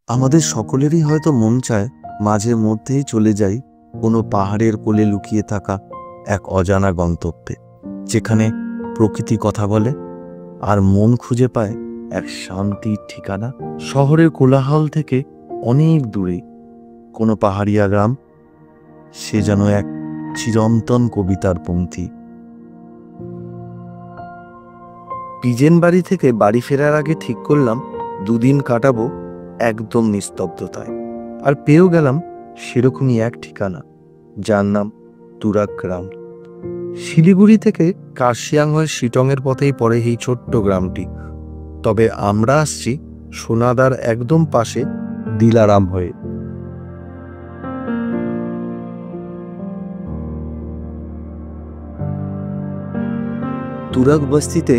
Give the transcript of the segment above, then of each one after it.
আমাদের সকলেরই হয়তো মন চায় মাঝে মধ্যেই চলে যাই কোনো পাহাড়ের কোলে লুকিয়ে থাকা এক অজানা গন্তব্যে, যেখানে প্রকৃতি কথা বলে আর মন খুঁজে পায় এক শান্তির ঠিকানা। শহরের কোলাহল থেকে অনেক দূরে কোনো পাহাড়িয়া গ্রাম, সে যেন এক চিরন্তন কবিতার পংক্তি। পিজেন বাড়ি থেকে বাড়ি ফেরার আগে ঠিক করলাম দুদিন কাটাবো একদম নিস্তব্ধতায়, আর পেয়েও গেলাম সেরকমই এক ঠিকানা, যার নাম তুরাগ গ্রাম। শিলিগুড়ি থেকে কার্শিয়াং হয়ে শিটংয়ের পথেই পড়ে এই ছোট্ট গ্রামটি। তবে আমরা আসছি সোনাদার একদম পাশে দিলারাম হয়ে। তুরাগ বস্তিতে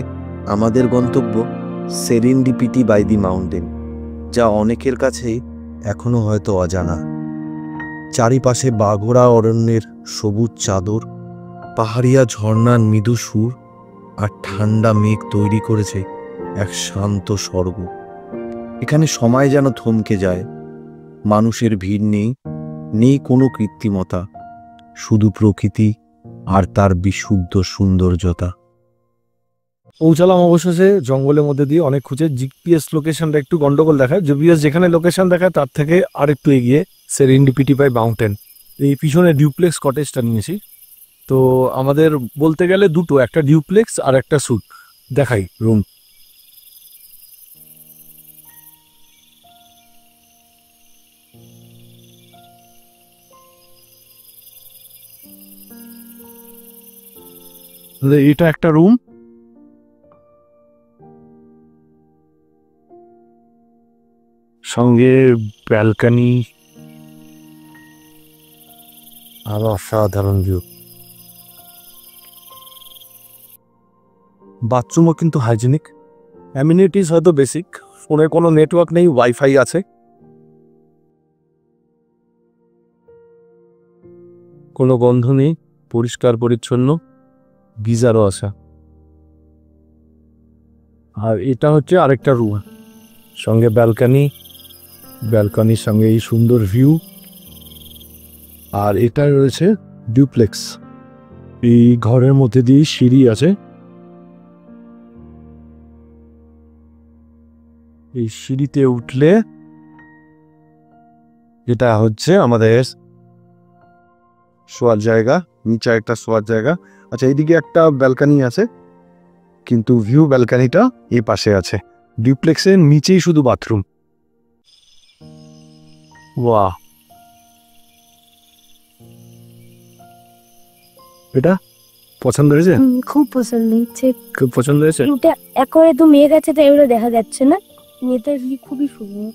আমাদের গন্তব্য সেরেন্ডিপিটি বাই দি মাউন্টেন, যা অনেকের কাছেই এখনো হয়তো অজানা। চারিপাশে বাঘোরা অরণ্যের সবুজ চাদর, পাহাড়িয়া ঝর্ণার মৃদু সুর আর ঠান্ডা মেঘ তৈরি করেছে এক শান্ত স্বর্গ। এখানে সময় যেন থমকে যায়, মানুষের ভিড় নেই, নেই কোনো কৃত্রিমতা, শুধু প্রকৃতি আর তার বিশুদ্ধ সৌন্দর্যতা। পৌঁছালাম অবশেষে জঙ্গলের মধ্যে দিয়ে অনেক খুঁজে। জিপিএস লোকেশনটা একটু গন্ডগোল দেখায়, জিপিএস যেখানে লোকেশন দেখায় তার থেকে আর একটু এগিয়ে সেরেন্ডিপিটি বাই মাউন্টেন। এই পিছনে ডিউপ্লেক্স কটেজটা নিয়েছি। তো আমাদের বলতে গেলে দুটো, একটা ডিউপ্লেক্স আর একটা স্যুট। দেখাই রুম। এটা একটা রুম, সঙ্গে ব্যালকনি আর অসাধারণ ভিউ। বাথরুমও কিন্তু হাইজেনিক, অ্যামিনিটিস হয়তো বেসিক। ফোনে কোনো নেটওয়ার্ক নেই, ওয়াইফাই আছে। কোনো গন্ধ নেই, পরিষ্কার পরিচ্ছন্ন, গিজারও আছে। আর এটা হচ্ছে আরেকটা রুম, সঙ্গে ব্যালকনি, ব্যালকনির সঙ্গে এই সুন্দর ভিউ। আর এটা রয়েছে ডিউপ্লেক্স। এই ঘরের মধ্যে দিয়ে সিঁড়ি আছে, এই সিঁড়িতে উঠলে এটা হচ্ছে আমাদের শোয়ার জায়গা, নিচে একটা শোয়ার জায়গা। আচ্ছা, এইদিকে একটা ব্যালকনি আছে, কিন্তু ভিউ ব্যালকনিটা এই পাশে আছে। ডিউপ্লেক্সের নিচেই শুধু বাথরুম। বাহ, এটা পছন্দ হয়েছে? খুব পছন্দ হয়েছে। খুব পছন্দ হয়েছে। এটা একবারে তো মেঘ আছে, তাই এগুলো দেখা যাচ্ছে না। এটা খুবই সুন্দর।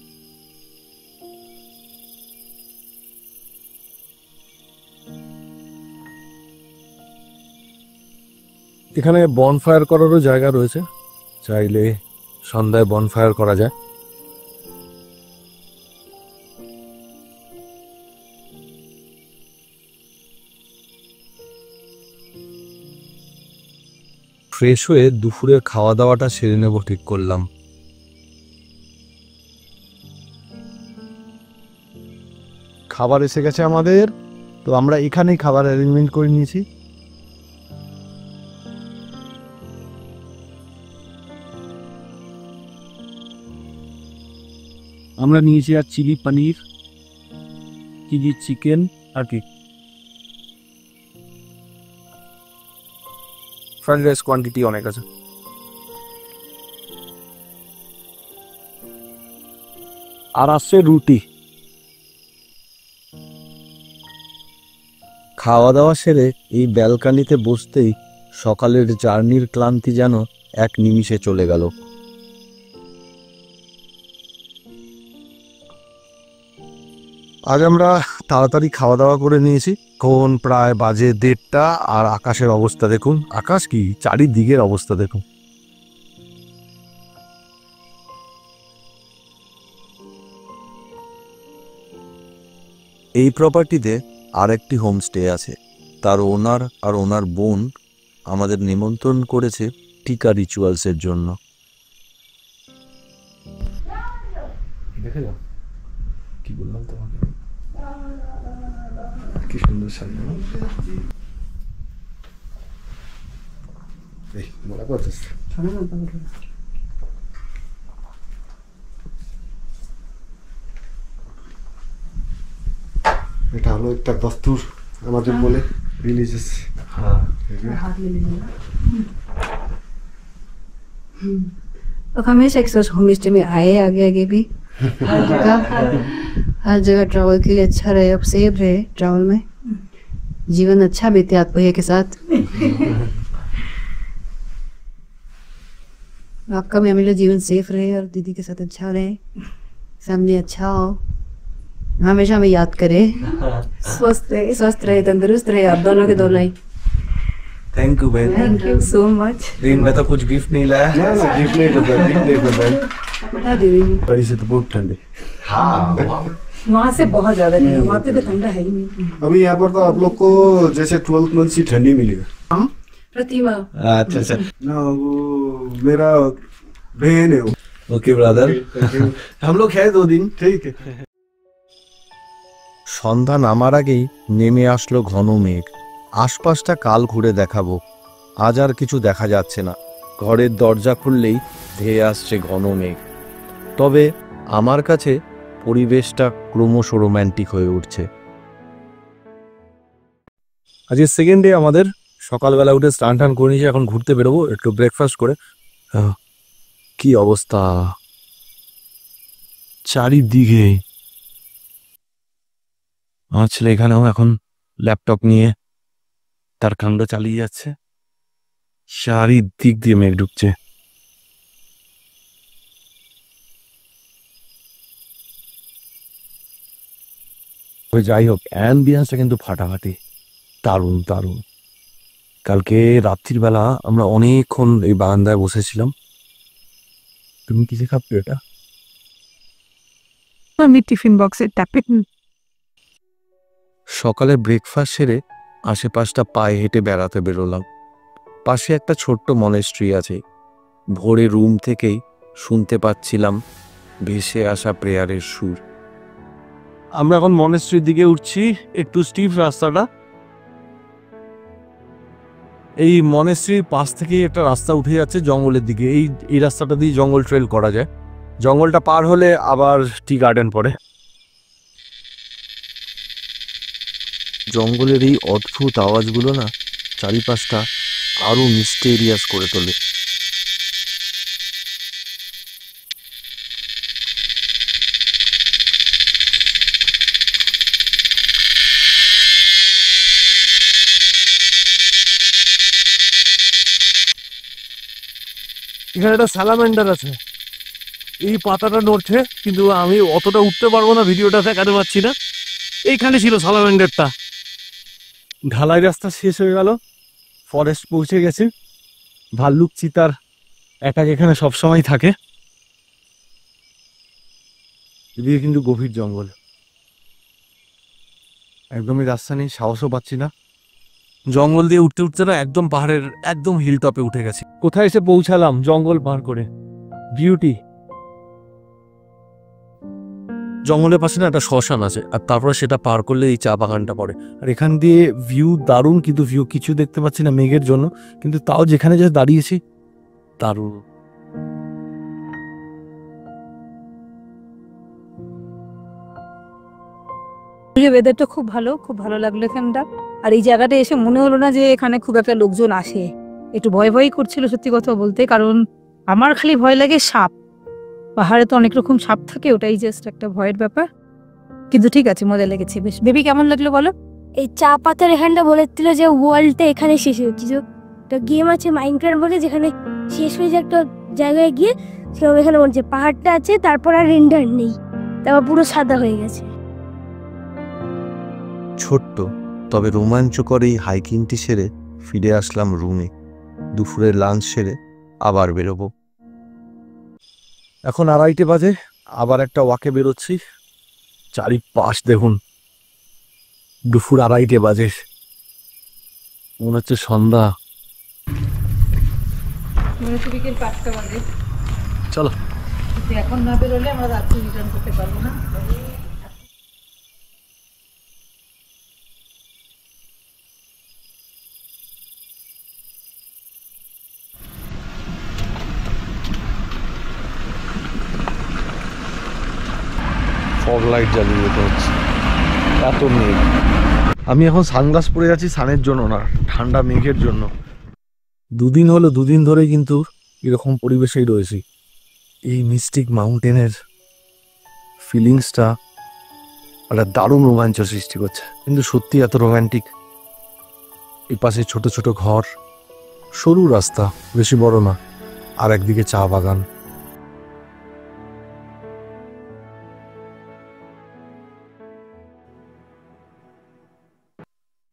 এখানে বনফায়ার করারও জায়গা রয়েছে, চাইলে সন্ধ্যায় বনফায়ার করা যায়। ফ্রেশ হয়ে দুপুরের খাওয়া দাওয়াটা সেরে নেব ঠিক করলাম। খাবার এসে গেছে আমাদের, তো আমরা এখানেই খাবার অ্যারেঞ্জমেন্ট করে নিয়েছি। আমরা নিয়েছি আর চিলি পনির, চিলি চিকেন আর কি ফ্রাইড রাইস কোয়ান্টিটি অনেক আছে। আর আসছে রুটি। খাওয়া দাওয়া সেরে এই ব্যালকনিতে বসতেই সকালের জার্নির ক্লান্তি যেন এক নিমিষে চলে গেল। আজ আমরা তাড়াতাড়ি খাওয়া দাওয়া করে নিয়েছি। এখন প্রায় বাজে 1:30, আর আকাশের অবস্থা দেখুন। আকাশ কি, চারিদিকের অবস্থা দেখুন। এই প্রপার্টিতে আরেকটি হোমস্টে আছে। তার ওনার আর ওনার বোন আমাদের নিমন্ত্রণ করেছে টিকা রিচুয়ালসের জন্য। দেখে যাও, কি বললাম তোমাকে, কি সুন্দর সাজানো। এই মনে করছিস এটা হলো একটা দস্তুর আমাদের বলে রিলিজিয়াস। হ্যাঁ तो हमेशा एक सोच होम स्टे में आए आगे आगे भी हर जगह ट्रैवल के लिए अच्छा रहे, अब सेफ रहे ट्रैवल में, जीवन अच्छा बीते आप भैया के साथ। आपका भी हमेशा जीवन सेफ रहे और दीदी के साथ अच्छा रहे, फैमिली अच्छा हो, हमेशा हमें याद करे, स्वस्थ रहे तंदुरुस्त रहे आप दोनों के दोनों ही। थैंक यू बहन। Thank you so much. दिन में तो कुछ गिफ्ट नहीं लाया। ना गिफ्ट नहीं करता, गिफ्ट नहीं करता। बता दीदी बड़ी से तो बहुत ठंडी। वहाँ से बहुत ज्यादा नहीं, वहाँ पे तो ठंडा है ही नहीं। अभी यहाँ पर तो आप लोग को जैसे 12 मंथ ही ठंडी मिलेगा। प्रतिमा अच्छा अच्छा, ना वो मेरा बहन है वो। ओके ब्रदर, हम लोग है 2 दिन। ठीक है। সন্ধ্যা নামার আগেই নেমে আসলো ঘন মেঘ। আশপাশটা কাল ঘুরে দেখাবো, আজ আর কিছু দেখা যাচ্ছে না। ঘরের দরজা খুললেই ধেয়ে আসছে ঘন মেঘ। তবে আমার কাছে পরিবেশটা ক্রমশ রোম্যান্টিক হয়ে উঠছে। আজকে সেকেন্ড ডে আমাদের। সকালবেলা উঠে স্নান টান করে নিয়েছি, এখন ঘুরতে বেরোবো একটু ব্রেকফাস্ট করে। কি অবস্থা চারিদিকে। আমার ছেলে এখানেও এখন ল্যাপটপ নিয়ে তার কাণ্ড চালিয়ে যাচ্ছে। চারিদিক দিয়ে মেঘ ঢুকছে। যাই হোক, অ্যাম্বিয়েন্সটা কিন্তু ফাটাফাটি, দারুণ দারুণ। কালকে রাত্রির বেলা আমরা অনেকক্ষণ এই বারান্দায় বসেছিলাম। তুমি কি খাচ্ছ এটা? আমি টিফিন বক্সে ট্যাপে সকালে ব্রেকফাস্ট সেরে আশেপাশটা পায়ে হেঁটে বেড়াতে বেরোলাম। পাশে একটা ছোট্ট মনেস্ট্রি আছে। ভোরে রুম থেকেই শুনতে পাচ্ছিলাম ভেসে আসা প্রেয়ারের সুর। আমরা এখন মনেস্ট্রির দিকে উঠছি। একটু স্টিফ রাস্তাটা। এই মনেস্ট্রির পাশ থেকেই একটা রাস্তা উঠে যাচ্ছে জঙ্গলের দিকে। এই রাস্তাটা দিয়ে জঙ্গল ট্রেল করা যায়। জঙ্গলটা পার হলে আবার টি গার্ডেন পড়ে। জঙ্গলের এই অদ্ভুত আওয়াজগুলো না চারিপাশটা আরো মিস্টেরিয়াস করে তোলে। এখানে একটা স্যালামেন্ডার আছে। এই পাতাটা নড়ছে, কিন্তু আমি অতটা উঠতে পারবো না, ভিডিওটা দেখাতে পারছি না। এইখানে ছিল স্যালামেন্ডারটা। ঢালাই রাস্তা শেষ হয়ে গেল, ফরেস্ট পৌঁছে গেছে। ভাল্লুক চিতার অ্যাটাক এখানে সবসময় থাকে। এদিকে কিন্তু গভীর জঙ্গল, একদমই রাস্তা নেই, সাহসও পাচ্ছি না। জঙ্গল দিয়ে উঠতে উঠতে না একদম পাহাড়ের একদম হিল টপে উঠে গেছে। কোথায় এসে পৌঁছালাম জঙ্গল পার করে। বিউটি। জঙ্গলের পাশে না একটা শ্মশান আছে, আর তারপরে সেটা পার করলে এই চা বাগানটা পড়ে। আর এখান দিয়ে ভিউ দারুণ, কিন্তু ভিউ কিছু দেখতে পাচ্ছি না মেঘের জন্য। কিন্তু তাও যেখানে যা দাঁড়িয়েছি দারুণ। ওয়েদারটা খুব ভালো লাগলো এখানটা। আর এই জায়গাটা এসে মনে হলো না যে এখানে খুব একটা লোকজন আসে। একটু ভয় ভয় করছিল সত্যি কথা বলতে, কারণ আমার খালি ভয় লাগে সাপ। পাহাড়ে তো অনেক রকম সাপ থাকে, ওটাই জাস্ট একটা ভয়ের ব্যাপার। কিন্তু ঠিক আছে, মজা লেগেছে বেশ। বেবি কেমন লাগলো বলো? এই চা পাতার এখানটা বলেছিল যে ওয়ার্ল্ডটা এখানে শেষ হচ্ছে। যে একটা গেম আছে মাইনক্রাফট বলে, যেখানে শেষ হয়ে যায় একটা জায়গায় গিয়ে, সেরকম এখানে বলছে পাহাড়টা আছে, তারপর আর রেন্ডার নেই, তারপর পুরো সাদা হয়ে গেছে। ছোট্ট তবে রোমাঞ্চকর এই হাইকিংটি সেরে ফিরে আসলাম রুমে। দুপুরের লাঞ্চ সেরে আবার বেরোবো। এখন 2:30 বাজে, আবার একটা ওয়াকে বেরোচ্ছি। চারিপাশ দেখুন, দুপুর 2:30 বাজে, মনে হচ্ছে সন্ধ্যা। বিকেল 5টা বাজে। চলো, এখন না বেরোলে আমরা রাত্রি রিটার্ন করতে পারবো না। ফগ লাইট জ্বালিয়ে যেতে হচ্ছে, এত মেঘ। আমি এখন সানগ্লাস পরে আছি সানের জন্য না, ঠান্ডা মেঘের জন্য। দুদিন হলো, দুদিন ধরে কিন্তু এরকম পরিবেশেই রয়েছি। এই মিস্টিক মাউন্টেনের ফিলিংসটা একটা দারুণ রোমাঞ্চ সৃষ্টি করছে, কিন্তু সত্যি এত রোম্যান্টিক। এই পাশে ছোট ছোট ঘর, সরু রাস্তা, বেশি বড় না, আর একদিকে চা বাগান।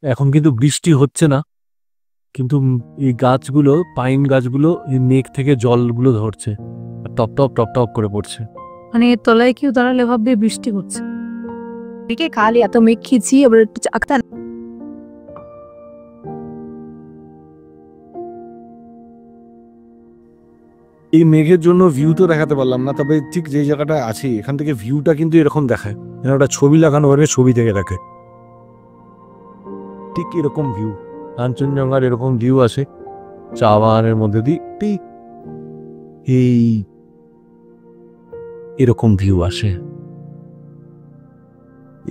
এখন কিন্তু বৃষ্টি হচ্ছে না, কিন্তু এই গাছগুলো, পাইন গাছগুলো এই মেঘ থেকে জলগুলো ধরছে, টপ টপ টপ টপ করে পড়ছে। মানে এর তলায় কেউ দাঁড়ালে ভাববে বৃষ্টি হচ্ছে। এদিকে খালি এত মেঘ খিচি, আবার একটু চাকতা। এই মেঘের জন্য ভিউ তো দেখাতে পারলাম না, তবে ঠিক যে জায়গাটা আছি এখান থেকে ভিউটা কিন্তু এরকম দেখায়, একটা ছবি লাগানো হবে, ছবি থেকে দেখে ঠিক এরকম ভিউ। কাঞ্চনজঙ্ঘার এরকম ভিউ আসে চা বাগানের মধ্যে দিয়ে, ঠিক এই এরকম ভিউ আসে।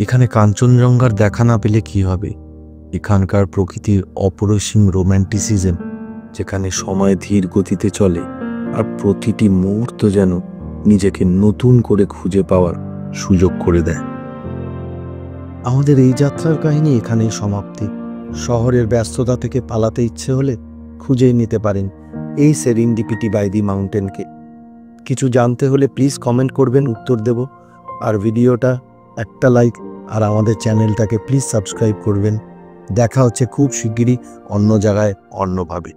এখানে কাঞ্চনজঙ্ঘার দেখা না পেলে কি হবে? এখানকার প্রকৃতির অপরিসীম রোম্যান্টিসিজম, যেখানে সময় ধীর গতিতে চলে আর প্রতিটি মুহূর্ত যেন নিজেকে নতুন করে খুঁজে পাওয়ার সুযোগ করে দেয়। আমাদের এই যাত্রার কাহিনী এখানেই সমাপ্তি। শহরের ব্যস্ততা থেকে পালাতে ইচ্ছে হলে খুঁজেই নিতে পারেন এই সেরেন্ডিপিটি বাই দি মাউন্টেনকে। কিছু জানতে হলে প্লিজ কমেন্ট করবেন, উত্তর দেব। আর ভিডিওটা একটা লাইক আর আমাদের চ্যানেলটাকে প্লিজ সাবস্ক্রাইব করবেন। দেখা হচ্ছে খুব শিগগিরই অন্য জায়গায়, অন্যভাবে।